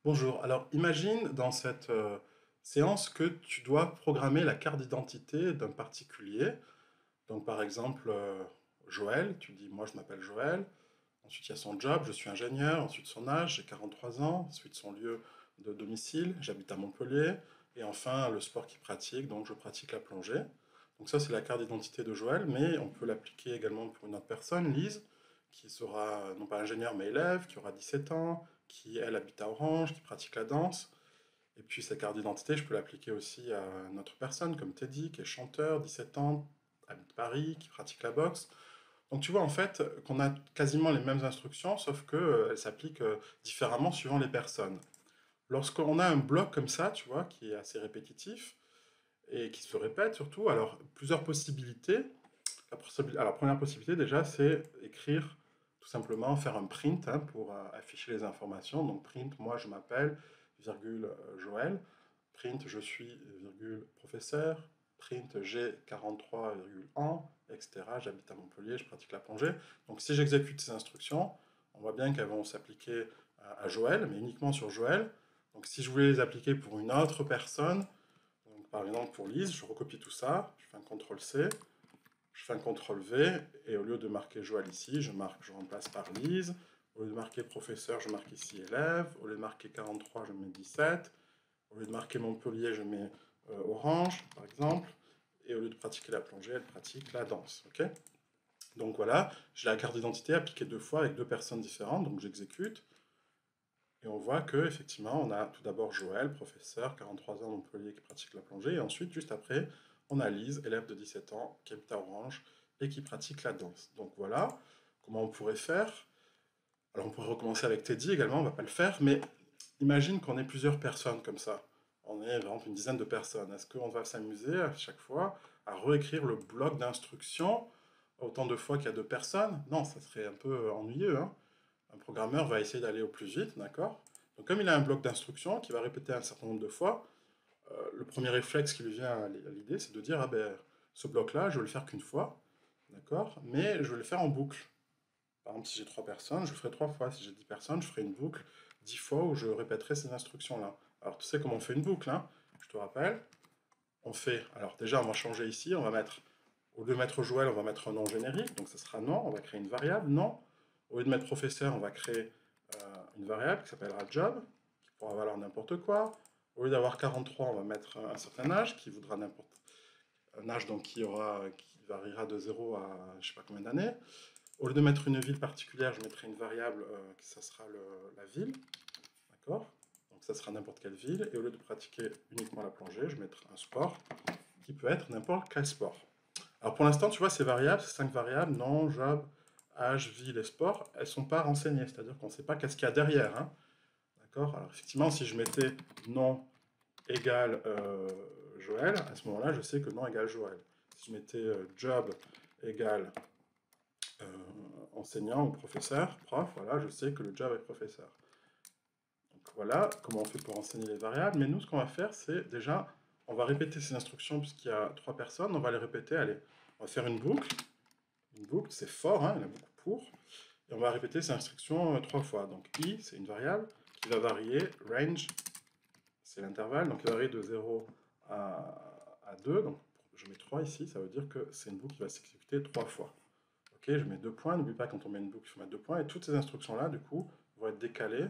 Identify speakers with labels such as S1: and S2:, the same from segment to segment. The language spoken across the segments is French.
S1: Bonjour. Alors, imagine dans cette séance que tu dois programmer la carte d'identité d'un particulier. Donc, par exemple, Joël, tu dis, moi je m'appelle Joël. Ensuite, il y a son job, je suis ingénieur. Ensuite, son âge, j'ai 43 ans. Ensuite, son lieu de domicile, j'habite à Montpellier. Et enfin, le sport qu'il pratique, donc je pratique la plongée. Donc ça, c'est la carte d'identité de Joël, mais on peut l'appliquer également pour une autre personne, Lise, qui sera non pas ingénieur mais élève, qui aura 17 ans, qui elle habite à Orange, qui pratique la danse. Et puis sa carte d'identité, je peux l'appliquer aussi à une autre personne comme Teddy, qui est chanteur, 17 ans, habite Paris, qui pratique la boxe. Donc tu vois en fait qu'on a quasiment les mêmes instructions, sauf qu'elles s'appliquent différemment suivant les personnes. Lorsqu'on a un bloc comme ça, tu vois, qui est assez répétitif et qui se répète surtout, alors plusieurs possibilités. Alors, première possibilité déjà, c'est écrire tout simplement, faire un print hein, pour afficher les informations. Donc print, moi je m'appelle, virgule Joël. Print, je suis, virgule professeur. Print, j'ai 43, ans, etc. J'habite à Montpellier, je pratique la plongée. Donc si j'exécute ces instructions, on voit bien qu'elles vont s'appliquer à Joël, mais uniquement sur Joël. Donc si je voulais les appliquer pour une autre personne, donc, par exemple pour Lise, je recopie tout ça, je fais un CTRL-C, je fais un CTRL V, et au lieu de marquer Joël ici, je remplace par Lise. Au lieu de marquer professeur, je marque ici élève. Au lieu de marquer 43, je mets 17. Au lieu de marquer Montpellier, je mets Orange, par exemple. Et au lieu de pratiquer la plongée, elle pratique la danse. Ok. Donc voilà, j'ai la carte d'identité appliquée deux fois avec deux personnes différentes, donc j'exécute. Et on voit que effectivement, on a tout d'abord Joël, professeur, 43 ans, Montpellier, qui pratique la plongée. Et ensuite, juste après, on a Lise, élève de 17 ans, qui habite à Orange et qui pratique la danse. Donc voilà comment on pourrait faire. Alors on pourrait recommencer avec Teddy également, on va pas le faire, mais imagine qu'on ait plusieurs personnes comme ça. On est par exemple une dizaine de personnes. Est-ce qu'on va s'amuser à chaque fois à réécrire le bloc d'instructions autant de fois qu'il y a deux personnes? Non, ça serait un peu ennuyeux, hein. Un programmeur va essayer d'aller au plus vite, d'accord? Donc comme il a un bloc d'instructions qu'il va répéter un certain nombre de fois, le premier réflexe qui lui vient à l'idée, c'est de dire, ah ben, ce bloc-là, je vais le faire qu'une fois, d'accord? Mais je vais le faire en boucle. Par exemple, si j'ai trois personnes, je le ferai trois fois. Si j'ai 10 personnes, je ferai une boucle 10 fois où je répéterai ces instructions-là. Alors tu sais comment on fait une boucle, hein? Je te rappelle. On fait, alors déjà, on va changer ici, on va mettre, au lieu de mettre Joël, on va mettre un nom générique, donc ça sera nom, on va créer une variable, nom. Au lieu de mettre professeur, on va créer une variable qui s'appellera job, qui pourra valoir n'importe quoi. Au lieu d'avoir 43, on va mettre un certain âge, qui voudra n'importe un âge donc qui variera de 0 à je sais pas combien d'années. Au lieu de mettre une ville particulière, je mettrai une variable qui ça sera la ville, d'accord? Donc ça sera n'importe quelle ville. Et au lieu de pratiquer uniquement la plongée, je mettrai un sport qui peut être n'importe quel sport. Alors pour l'instant, tu vois, ces variables, ces cinq variables, nom, job, âge, ville et sport, elles ne sont pas renseignées, c'est-à-dire qu'on ne sait pas qu'est-ce qu'il y a derrière, hein. D'accord? Alors effectivement, si je mettais nom égale Joël, à ce moment-là, je sais que nom égale Joël. Si je mettais job égale euh, enseignant ou professeur, prof, voilà, je sais que le job est professeur. Donc voilà comment on fait pour enseigner les variables. Mais nous, ce qu'on va faire, c'est déjà, on va répéter ces instructions puisqu'il y a trois personnes, on va les répéter, allez, on va faire une boucle. Une boucle, c'est fort, hein, il y en a beaucoup pour. Et on va répéter ces instructions trois fois. Donc i, c'est une variable qui va varier, range, c'est l'intervalle, donc il va varier de 0 à 2. Donc je mets 3 ici, ça veut dire que c'est une boucle qui va s'exécuter trois fois. Ok, je mets deux points, n'oublie pas quand on met une boucle, il faut mettre deux points. Et toutes ces instructions-là, du coup, vont être décalées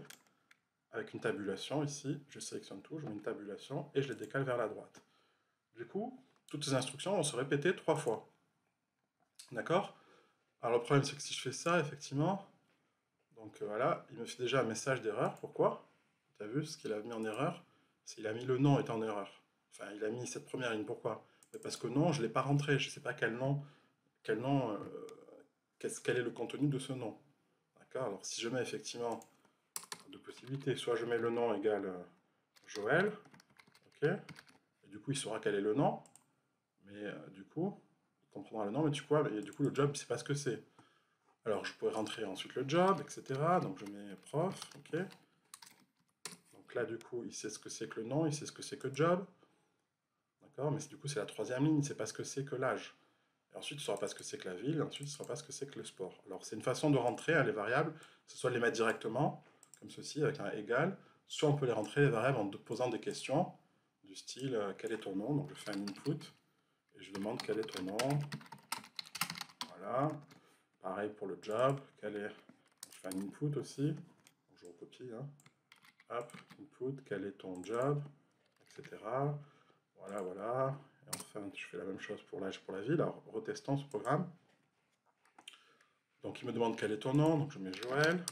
S1: avec une tabulation ici. Je sélectionne tout, je mets une tabulation et je les décale vers la droite. Du coup, toutes ces instructions vont se répéter trois fois. D'accord? Alors le problème, c'est que si je fais ça, effectivement, donc voilà, il me fait déjà un message d'erreur. Pourquoi? Tu as vu ce qu'il a mis en erreur? C'est qu'il a mis le nom est en erreur. Enfin, il a mis cette première ligne. Pourquoi? Mais parce que non, je ne l'ai pas rentré. Je ne sais pas quel nom, quel est le contenu de ce nom. D'accord? Alors si je mets effectivement deux possibilités, soit je mets le nom égal Joël, ok? Et du coup, il saura quel est le nom, mais du coup, il comprendra le nom, mais tu vois, et du coup, le job, il ne sait pas ce que c'est. Alors, je pourrais rentrer ensuite le job, etc. Donc, je mets prof, ok. Donc là, du coup, il sait ce que c'est que le nom, il sait ce que c'est que job, d'accord. Mais du coup, c'est la troisième ligne, il ne sait pas ce que c'est que l'âge. Et ensuite, il ne saura pas ce que c'est que la ville, et ensuite, il ne saura pas ce que c'est que le sport. Alors, c'est une façon de rentrer hein, les variables, c'est soit de les mettre directement, comme ceci, avec un égal, soit on peut les rentrer, les variables, en posant des questions du style quel est ton nom? Donc je fais un input et je demande quel est ton nom. Voilà. Pareil pour le job, je fais un input aussi. Donc je recopie, hein. Hop, input, quel est ton job, etc. Voilà, voilà. Et enfin, je fais la même chose pour l'âge, pour la ville. Alors, retestons ce programme. Donc, il me demande quel est ton nom, donc je mets Joël.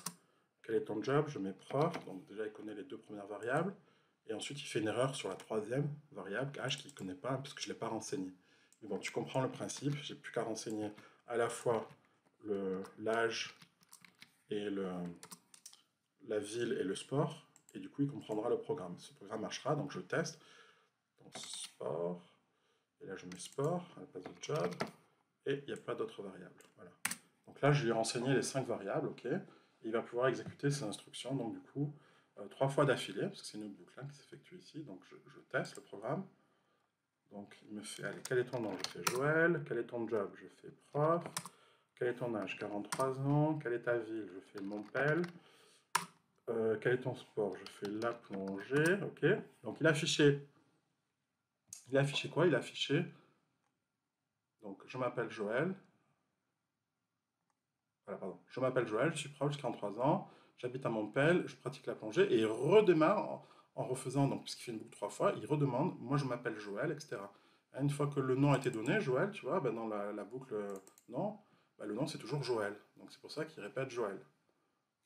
S1: Quel est ton job, je mets prof. Donc, déjà, il connaît les deux premières variables. Et ensuite, il fait une erreur sur la troisième variable, âge, qu'il ne connaît pas, parce que je ne l'ai pas renseigné. Mais bon, tu comprends le principe. J'ai plus qu'à renseigner à la fois l'âge et la ville et le sport. Et du coup, il comprendra le programme. Ce programme marchera, donc je teste. Donc, sport. Et là, je mets sport à la place de job. Et il n'y a pas d'autres variables. Voilà. Donc là, je lui ai renseigné les 5 variables, ok. Et il va pouvoir exécuter ces instructions, donc du coup, 3 fois d'affilée, parce que c'est une boucle qui s'effectue ici. Donc je teste le programme. Donc il me fait, allez, quel est ton nom? Je fais Joël. Quel est ton job? Je fais prof. Quel est ton âge? 43 ans. Quelle est ta ville? Je fais Montpellier. Quel est ton sport? Je fais la plongée, ok. Donc il a affiché quoi? Il a affiché, donc je m'appelle Joël. Voilà, pardon. Je m'appelle Joël, je suis prof, j'ai 43 ans, j'habite à Montpellier, je pratique la plongée, et il redémarre en refaisant, donc puisqu'il fait une boucle 3 fois, il redemande, moi je m'appelle Joël, etc. Une fois que le nom a été donné, Joël, tu vois, ben dans la boucle nom, ben le nom c'est toujours Joël. Donc c'est pour ça qu'il répète Joël.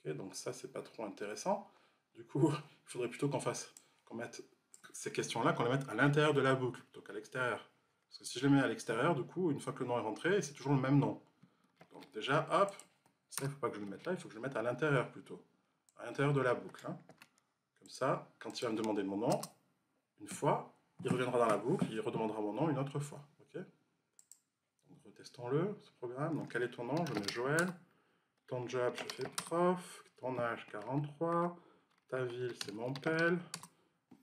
S1: Ok, donc ça c'est pas trop intéressant. Du coup, il faudrait plutôt qu'on mette ces questions-là, qu'on les mette à l'intérieur de la boucle plutôt qu'à l'extérieur. Parce que si je les mets à l'extérieur, du coup, une fois que le nom est rentré, c'est toujours le même nom. Donc déjà, hop, ça, il ne faut pas que je le mette là, il faut que je le mette à l'intérieur plutôt. À l'intérieur de la boucle, hein. Comme ça, quand il va me demander mon nom, une fois, il reviendra dans la boucle, il redemandera mon nom une autre fois. Ok. Donc retestons-le, ce programme. Donc quel est ton nom? Je mets Joël. Ton job, je fais prof. Ton âge, 43. Ta ville, c'est Montpellier.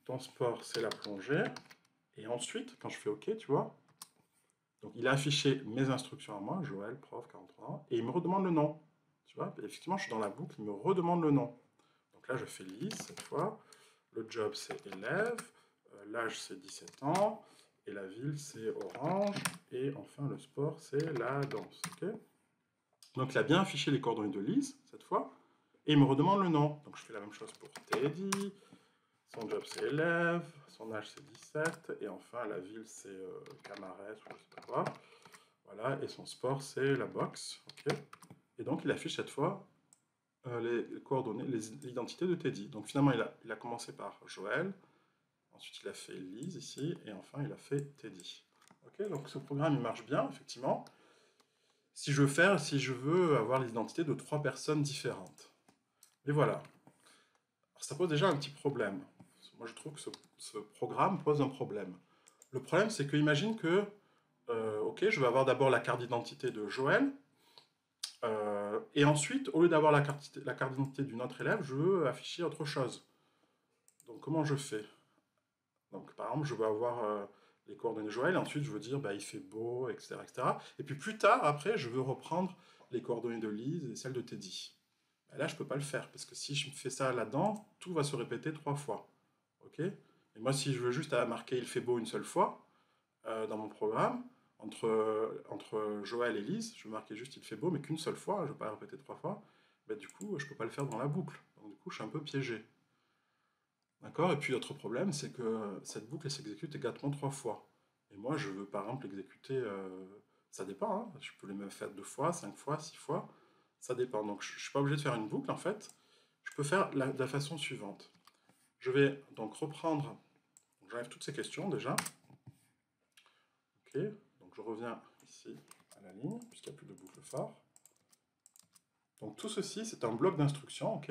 S1: Ton sport, c'est la plongée. Et ensuite, quand je fais OK, tu vois, donc il a affiché mes instructions à moi, Joël, prof, 43 ans, et il me redemande le nom. Tu vois, effectivement, je suis dans la boucle, il me redemande le nom. Donc là, je fais liste cette fois. Le job, c'est élève. L'âge, c'est 17 ans. Et la ville, c'est orange. Et enfin, le sport, c'est la danse. Okay, donc il a bien affiché les coordonnées de Lise cette fois. Et il me redemande le nom. Donc je fais la même chose pour Teddy. Son job, c'est élève. Son âge, c'est 17. Et enfin, la ville, c'est Camarès ou je sais pas quoi. Voilà. Et son sport, c'est la boxe. Okay, et donc il affiche cette fois les coordonnées, l'identité de Teddy. Donc finalement, il a commencé par Joël. Ensuite, il a fait Lise ici. Et enfin, il a fait Teddy. Ok, donc ce programme, il marche bien, effectivement. Si je veux avoir l'identité de 3 personnes différentes. Et voilà. Alors, ça pose déjà un petit problème. Moi, je trouve que ce programme pose un problème. Le problème, c'est que, imagine que, ok, je vais avoir d'abord la carte d'identité de Joël, et ensuite, au lieu d'avoir la carte d'identité d'une autre élève, je veux afficher autre chose. Donc, comment je fais? Donc, par exemple, je veux avoir les coordonnées de Joël, et ensuite, je veux dire, bah, il fait beau, etc., etc. Et puis, plus tard, après, je veux reprendre les coordonnées de Lise et celles de Teddy. Bah, là, je ne peux pas le faire, parce que si je fais ça là-dedans, tout va se répéter 3 fois. Ok? Et moi, si je veux juste marquer il fait beau une seule fois, dans mon programme, entre Joël et Lise, je veux marquer juste il fait beau, mais qu'une seule fois, je ne vais pas le répéter 3 fois, bah, du coup, je ne peux pas le faire dans la boucle. Donc, du coup, je suis un peu piégé. D'accord? Et puis, l'autre problème, c'est que cette boucle, elle s'exécute également 3 fois. Et moi, je veux, par exemple, l'exécuter, ça dépend, hein. Je peux les même faire 2 fois, 5 fois, 6 fois, ça dépend. Donc, je ne suis pas obligé de faire une boucle, en fait. Je peux faire de la façon suivante. Je vais donc reprendre, j'enlève toutes ces questions déjà. Ok, donc je reviens ici à la ligne, puisqu'il n'y a plus de boucle for. Donc tout ceci, c'est un bloc d'instruction, ok.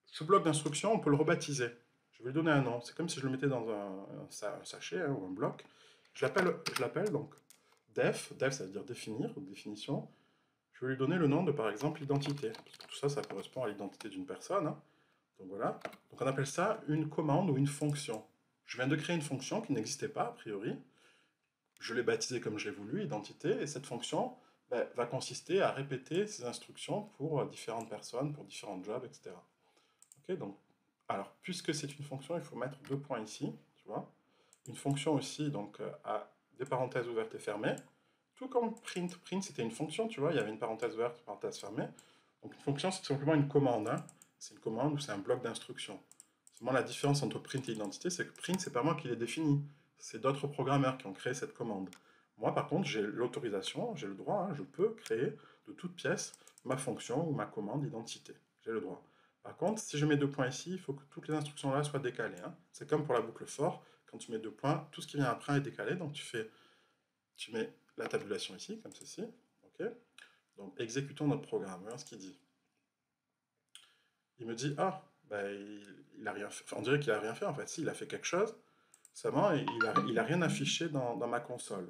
S1: Ce bloc d'instruction, on peut le rebaptiser. Je vais lui donner un nom. C'est comme si je le mettais dans un sachet, hein, ou un bloc. Je l'appelle donc def. Def, ça veut dire définir, ou définition. Je vais lui donner le nom de, par exemple, l'identité. Parce que tout ça, ça correspond à l'identité d'une personne, hein. Donc voilà. Donc on appelle ça une commande ou une fonction. Je viens de créer une fonction qui n'existait pas, a priori. Je l'ai baptisée comme j'ai voulu, identité, et cette fonction va consister à répéter ces instructions pour différentes personnes, pour différents jobs, etc. Ok, donc Alors, puisque c'est une fonction, il faut mettre 2 points ici, tu vois. Une fonction aussi, donc, a des parenthèses ouvertes et fermées. Tout comme print. Print, c'était une fonction, tu vois, il y avait une parenthèse ouverte, une parenthèse fermée. Donc, une fonction, c'est tout simplement une commande. Hein. C'est une commande ou c'est un bloc d'instructions. Seulement, la différence entre print et identité, c'est que print, c'est pas moi qui l'ai défini. C'est d'autres programmeurs qui ont créé cette commande. Moi, par contre, j'ai l'autorisation, j'ai le droit, hein, je peux créer de toute pièce ma fonction ou ma commande identité. J'ai le droit. Par contre, si je mets 2 points ici, il faut que toutes les instructions là soient décalées. Hein. C'est comme pour la boucle for, quand tu mets 2 points, tout ce qui vient après est décalé, donc tu mets la tabulation ici, comme ceci. Okay. Donc, exécutons notre programme. Voyons ce qu'il dit. Il me dit, ah, bah, il a rien fait. Enfin, on dirait qu'il a rien fait, en fait. Si, il a fait quelque chose, seulement il a rien affiché dans ma console.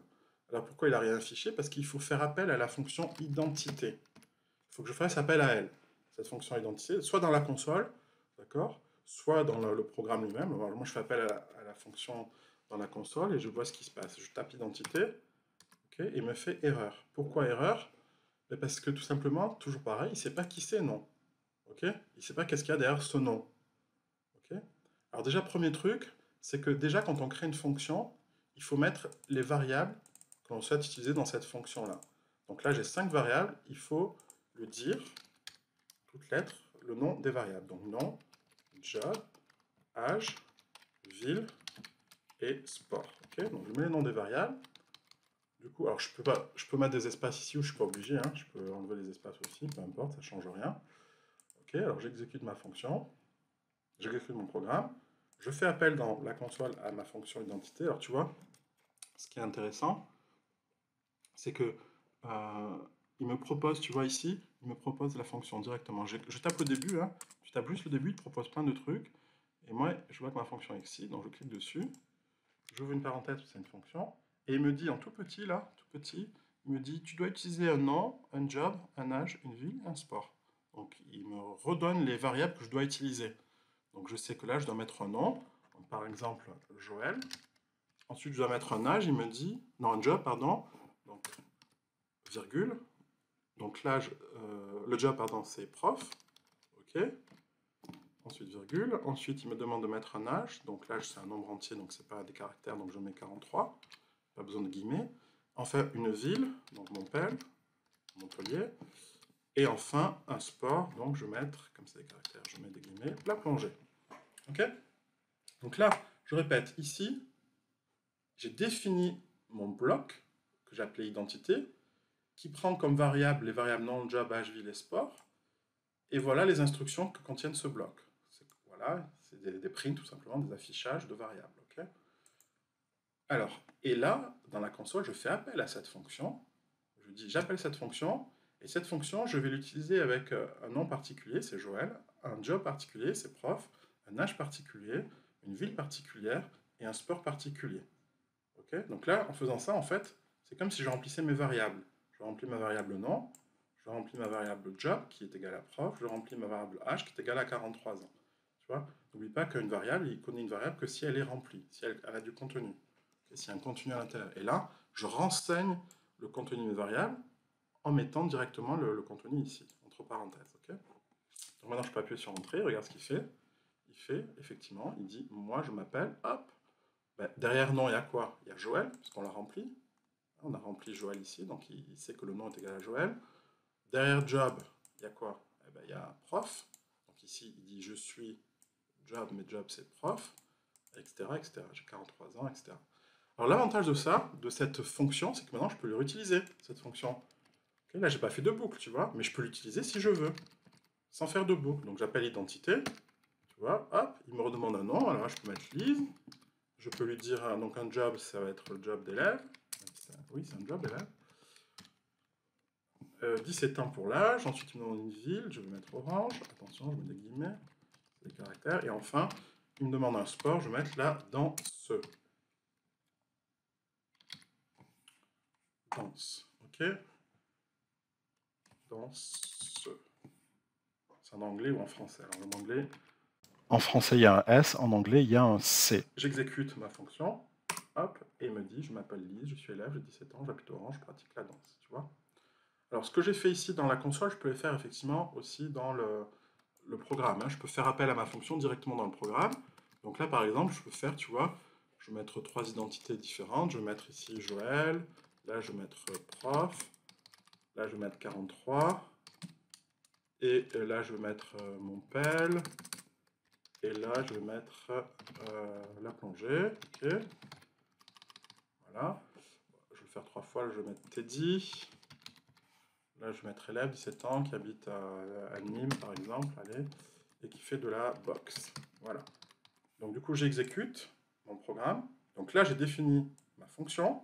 S1: Alors, pourquoi il a rien affiché? Parce qu'il faut faire appel à la fonction identité. Il faut que je fasse appel à elle, cette fonction identité, soit dans la console, d'accord, soit dans le programme lui-même. Alors, moi, je fais appel à la fonction dans la console et je vois ce qui se passe. Je tape identité, okay, et il me fait erreur. Pourquoi erreur? Parce que tout simplement, toujours pareil, il ne sait pas qui c'est, non. Okay, il ne sait pas qu'est-ce qu'il y a derrière ce nom. Okay. Alors déjà, premier truc, c'est que déjà, quand on crée une fonction, il faut mettre les variables que l'on souhaite utiliser dans cette fonction-là. Donc là, j'ai 5 variables, il faut le dire, toutes lettres, le nom des variables. Donc nom, job, âge, ville et sport. Okay, donc je mets les noms des variables. Du coup, alors je peux mettre des espaces ici ou je ne suis pas obligé, hein, je peux enlever les espaces aussi, peu importe, ça ne change rien. Ok, alors j'exécute ma fonction, j'exécute mon programme, je fais appel dans la console à ma fonction identité. Alors tu vois, ce qui est intéressant, c'est que il me propose, tu vois ici, il me propose la fonction directement. Je tape le début, hein, tu tapes juste le début, il te propose plein de trucs. Et moi, je vois que ma fonction est ici, donc je clique dessus, j'ouvre une parenthèse, c'est une fonction, et il me dit en tout petit, là, tout petit, il me dit, tu dois utiliser un nom, un job, un âge, une ville, un sport. Donc il me redonne les variables que je dois utiliser. Donc je sais que là, je dois mettre un nom, donc, par exemple Joël. Ensuite, je dois mettre un âge, il me dit, non, un job, pardon, donc virgule. Donc l'âge, le job, pardon, c'est prof, ok. Ensuite, virgule. Ensuite, il me demande de mettre un âge. Donc l'âge, c'est un nombre entier, donc c'est pas des caractères, donc je mets 43. Pas besoin de guillemets. Enfin, une ville, donc Montpellier. Et enfin, un sport, donc je vais mettre, comme c'est des caractères, je mets des guillemets, la plongée. Ok? Donc là, je répète, ici, j'ai défini mon bloc, que j'appelais identité, qui prend comme variable les variables nom, job, âge, ville et sport. Et voilà les instructions que contiennent ce bloc. Voilà, c'est des prints tout simplement, des affichages de variables. Okay, alors, et là, dans la console, je fais appel à cette fonction. Je dis, j'appelle cette fonction, et cette fonction, je vais l'utiliser avec un nom particulier, c'est Joël, un job particulier, c'est prof, un âge particulier, une ville particulière et un sport particulier. Okay, donc là, en faisant ça, en fait, c'est comme si je remplissais mes variables. Je remplis ma variable nom, je remplis ma variable job qui est égale à prof, je remplis ma variable âge qui est égale à 43 ans. Tu vois, n'oublie pas qu'une variable, il connaît une variable que si elle est remplie, si elle a du contenu, s'il y a un contenu à l'intérieur. Et là, je renseigne le contenu de mes variables en mettant directement le contenu ici, entre parenthèses. Okay, donc maintenant, je peux appuyer sur Entrée, regarde ce qu'il fait. Il fait, effectivement, il dit, moi, je m'appelle, hop, ben, derrière nom, il y a quoi? Il y a Joël, puisqu'on l'a rempli. On a rempli Joël ici, donc il sait que le nom est égal à Joël. Derrière job, il y a quoi? Eh ben, il y a prof. Donc ici, il dit je suis job, mais job c'est prof, etc. etc. J'ai 43 ans, etc. Alors l'avantage de ça, de cette fonction, c'est que maintenant je peux le réutiliser, cette fonction. Okay, là, j'ai pas fait de boucle, tu vois, mais je peux l'utiliser si je veux, sans faire de boucle. Donc j'appelle identité, tu vois, hop, il me redemande un nom, alors là, je peux mettre Lise. Je peux lui dire, donc un job, ça va être le job d'élève. Oui, c'est un job d'élève. 17 ans pour l'âge. Ensuite, il me demande une ville. Je vais mettre orange. Attention, je mets des guillemets. Des caractères. Et enfin, il me demande un sport. Je vais mettre là, danse. Danse. Ok. Danse. C'est en anglais ou en français? Alors, en anglais. En français, il y a un S. En anglais, il y a un C. J'exécute ma fonction. Hop. Et il me dit, je m'appelle Lise, je suis élève, j'ai 17 ans, j'habite orange, je pratique la danse. Tu vois? Alors, ce que j'ai fait ici dans la console, je peux le faire effectivement aussi dans le programme, hein. Je peux faire appel à ma fonction directement dans le programme. Donc là, par exemple, je peux faire, tu vois, je vais mettre 3 identités différentes. Je vais mettre ici Joël. Là, je vais mettre prof. Là, je vais mettre 43. Et là, je vais mettre mon pel. Et là, je vais mettre la plongée. Ok. Voilà. Je vais le faire 3 fois. Là, je vais mettre Teddy. Là, je vais mettre élève, 17 ans, qui habite à Nîmes, par exemple. Allez. Et qui fait de la boxe. Voilà. Donc, du coup, j'exécute mon programme. Donc là, j'ai défini ma fonction.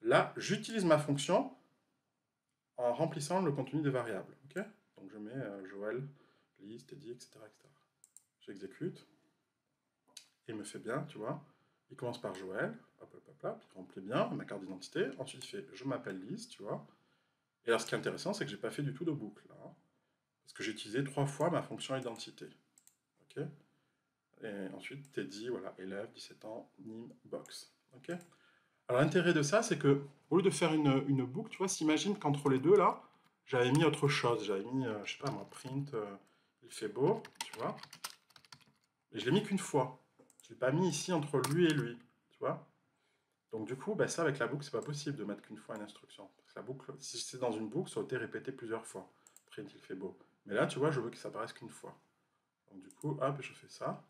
S1: Là, j'utilise ma fonction en remplissant le contenu des variables. Ok. Donc, je mets Joël, Lise, Teddy, etc., etc. J'exécute. Il me fait bien, tu vois. Il commence par Joël, hop, hop, hop, hop, il remplit bien ma carte d'identité. Ensuite, il fait je m'appelle Lise, tu vois. Et alors, ce qui est intéressant, c'est que j'ai pas fait du tout de boucle, là, hein, parce que j'ai utilisé 3 fois ma fonction identité. Ok. Et ensuite, Teddy, voilà, élève, 17 ans, Nîmes, box. Ok. Alors, l'intérêt de ça, c'est que au lieu de faire une boucle, tu vois, s'imagine qu'entre les deux, là, j'avais mis autre chose. J'avais mis, je sais pas moi, print, il fait beau, tu vois. Et je l'ai mis qu'une fois. Je l'ai pas mis ici entre lui et lui, tu vois. Donc du coup, bah, ça avec la boucle, c'est pas possible de mettre qu'une fois une instruction. Parce que la boucle, si c'est dans une boucle, ça aurait été répété plusieurs fois. Print, il fait beau. Mais là, tu vois, je veux que ça apparaisse qu'une fois. Donc du coup, hop, je fais ça.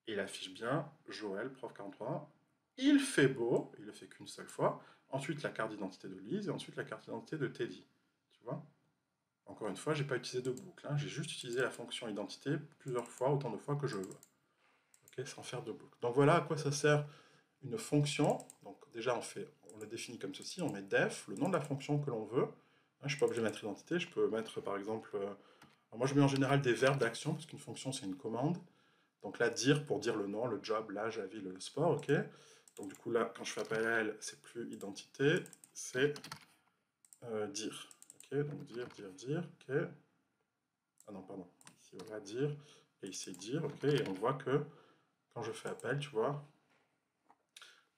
S1: Et il affiche bien Joël, prof 43. Il fait beau, il le fait qu'une seule fois. Ensuite, la carte d'identité de Lise et ensuite la carte d'identité de Teddy. Tu vois. Encore une fois, j'ai pas utilisé de boucle, hein. J'ai juste utilisé la fonction identité plusieurs fois, autant de fois que je veux. Ok, sans faire de boucle. Donc voilà à quoi ça sert une fonction. Donc déjà, on la définit comme ceci, on met def, le nom de la fonction que l'on veut. Je ne suis pas obligé de mettre identité, je peux mettre par exemple... moi je mets en général des verbes d'action, parce qu'une fonction c'est une commande. Donc là, dire pour dire le nom, le job, l'âge, la ville, le sport, ok. Donc du coup là, quand je fais appel à elle, c'est plus identité, c'est dire. Ok, donc dire, ok. Ah non, pardon. Ici, voilà, dire, et ici, dire, ok. Et on voit que quand je fais appel, tu vois,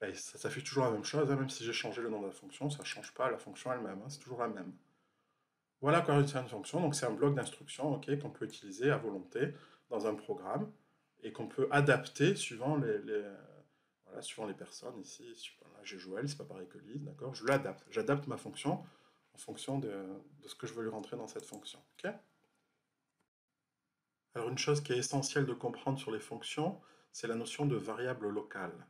S1: et ça s'affiche toujours la même chose, hein, même si j'ai changé le nom de la fonction, ça ne change pas la fonction elle-même, hein, c'est toujours la même. Voilà quoi c'est une fonction, donc c'est un bloc d'instructions ok, qu'on peut utiliser à volonté dans un programme et qu'on peut adapter suivant voilà, suivant les personnes. Ici, là j'ai Joël, c'est pas pareil que Lise, d'accord. Je l'adapte, j'adapte ma fonction en fonction de ce que je veux lui rentrer dans cette fonction. Ok. Alors une chose qui est essentielle de comprendre sur les fonctions, c'est la notion de variable locale.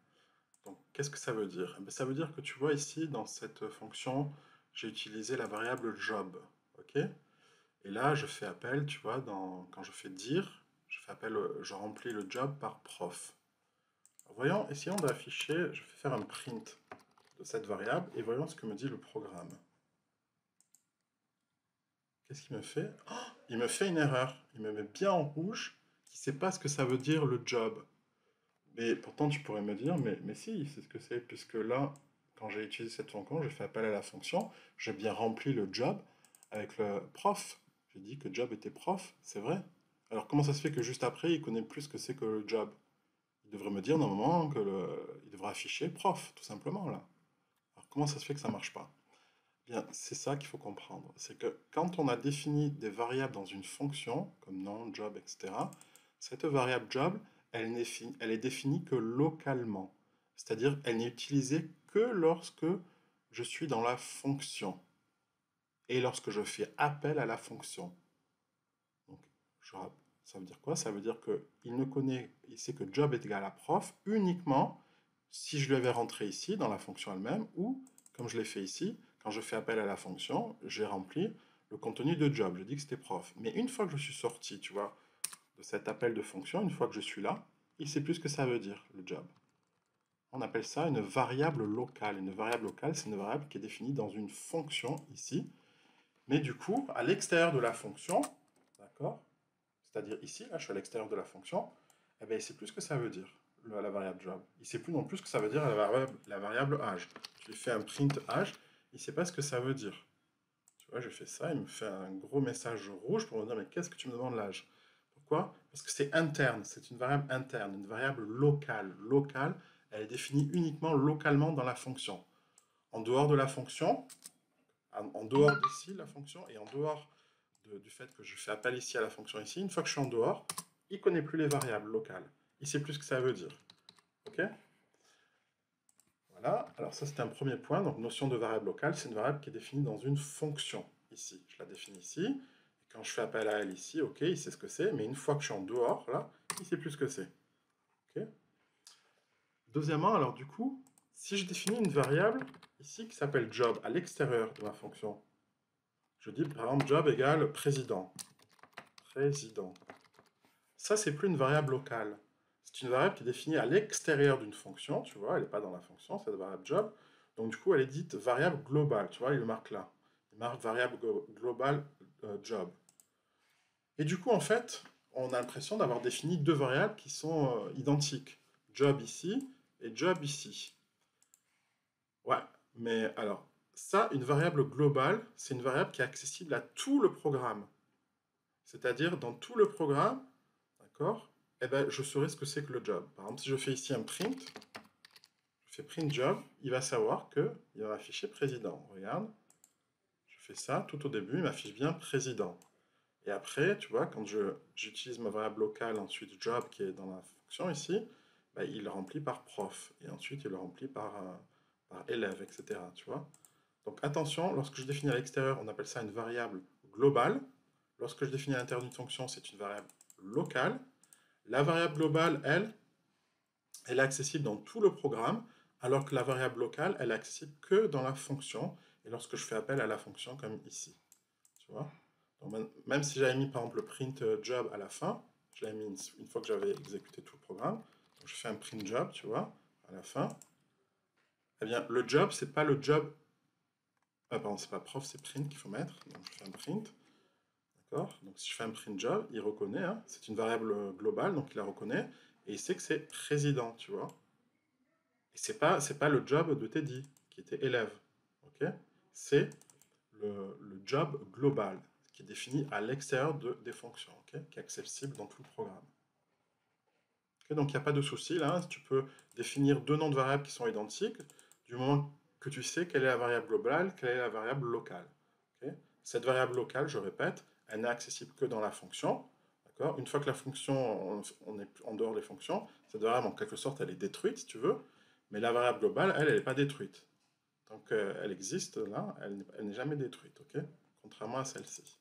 S1: Donc, qu'est-ce que ça veut dire? Eh bien, ça veut dire que tu vois ici, dans cette fonction, j'ai utilisé la variable job. Ok. Et là, je fais appel, tu vois, quand je fais dire, je fais appel, je remplis le job par prof. Alors, voyons, essayons d'afficher, je vais faire un print de cette variable et voyons ce que me dit le programme. Qu'est-ce qu'il me fait? Oh, il me fait une erreur. Il me met bien en rouge, il ne sait pas ce que ça veut dire le job. Mais pourtant, tu pourrais me dire, mais si, c'est ce que c'est, puisque là, quand j'ai utilisé cette fonction, j'ai fait appel à la fonction, j'ai bien rempli le job avec le prof. J'ai dit que job était prof, c'est vrai. Alors comment ça se fait que juste après, il connaît plus ce que c'est que le job? Il devrait me dire normalement il devrait afficher prof, tout simplement là. Alors comment ça se fait que ça marche pas? Bien, c'est ça qu'il faut comprendre. C'est que quand on a défini des variables dans une fonction, comme nom, job, etc., cette variable job, elle est définie que localement. C'est-à-dire, elle n'est utilisée que lorsque je suis dans la fonction et lorsque je fais appel à la fonction. Donc, ça veut dire quoi? Ça veut dire il sait que job est égal à prof uniquement si je lui avais rentré ici dans la fonction elle-même ou, comme je l'ai fait ici, quand je fais appel à la fonction, j'ai rempli le contenu de job. Je dis que c'était prof. Mais une fois que je suis sorti, tu vois, de cet appel de fonction, une fois que je suis là, il sait plus ce que ça veut dire, le job. On appelle ça une variable locale. Une variable locale, c'est une variable qui est définie dans une fonction ici. Mais du coup, à l'extérieur de la fonction, d'accord, c'est-à-dire ici, là, je suis à l'extérieur de la fonction, eh bien, il ne sait plus ce que ça veut dire, la variable job. Il ne sait plus non plus ce que ça veut dire la variable âge. Je lui fais un print âge, il ne sait pas ce que ça veut dire. Tu vois, je fais ça, il me fait un gros message rouge pour me dire, mais qu'est-ce que tu me demandes l'âge? Pourquoi? Parce que c'est interne, c'est une variable interne, une variable locale. Locale, elle est définie uniquement localement dans la fonction. En dehors de la fonction, en dehors d'ici, la fonction, et en dehors du fait que je fais appel ici à la fonction ici, une fois que je suis en dehors, il ne connaît plus les variables locales. Il sait plus ce que ça veut dire. Ok? Voilà, alors ça c'est un premier point. Donc notion de variable locale, c'est une variable qui est définie dans une fonction. Ici, je la définis ici. Et quand je fais appel à elle ici, ok, il sait ce que c'est. Mais une fois que je suis en dehors, là, il ne sait plus ce que c'est. Ok? Deuxièmement, alors du coup, si je définis une variable ici qui s'appelle job à l'extérieur de ma fonction, je dis par exemple job égale président. Président. Ça, c'est plus une variable locale. C'est une variable qui est définie à l'extérieur d'une fonction, tu vois, elle n'est pas dans la fonction, cette variable job. Donc du coup, elle est dite variable globale, tu vois, il le marque là. Il marque variable globale job. Et du coup, en fait, on a l'impression d'avoir défini deux variables qui sont identiques. Job ici et job ici. Ouais, mais alors, ça, une variable globale, c'est une variable qui est accessible à tout le programme. C'est-à-dire, dans tout le programme, d'accord, eh ben, je saurai ce que c'est que le job. Par exemple, si je fais ici un print, je fais print job, il va savoir qu'il va m'afficher président. Regarde, je fais ça, tout au début, il m'affiche bien président. Et après, tu vois, quand j'utilise ma variable locale, ensuite job qui est dans la fonction ici, bah, il le remplit par prof. Et ensuite, il le remplit par élève, etc. Tu vois. Donc attention, lorsque je définis à l'extérieur, on appelle ça une variable globale. Lorsque je définis à l'intérieur d'une fonction, c'est une variable locale. La variable globale, elle est accessible dans tout le programme, alors que la variable locale, elle est accessible que dans la fonction, et lorsque je fais appel à la fonction comme ici. Tu vois? Donc, même si j'avais mis par exemple le print job à la fin, je l'avais mis une fois que j'avais exécuté tout le programme, donc je fais un print job, tu vois, à la fin, eh bien le job, c'est pas le job, pardon, c'est pas prof, c'est print qu'il faut mettre, donc je fais un print, d'accord? Donc si je fais un print job, il reconnaît, hein, c'est une variable globale, donc il la reconnaît, et il sait que c'est président, tu vois. Et c'est pas le job de Teddy, qui était élève, ok? C'est le job global, qui est défini à l'extérieur des fonctions, ok, qui est accessible dans tout le programme. Okay, donc il n'y a pas de souci là, tu peux définir deux noms de variables qui sont identiques, du moment que tu sais quelle est la variable globale, quelle est la variable locale. Okay. Cette variable locale, je répète, elle n'est accessible que dans la fonction. Une fois que la fonction, on est en dehors des fonctions, cette variable en quelque sorte elle est détruite si tu veux, mais la variable globale, elle n'est pas détruite. Donc elle existe là, elle n'est jamais détruite, ok, contrairement à celle-ci.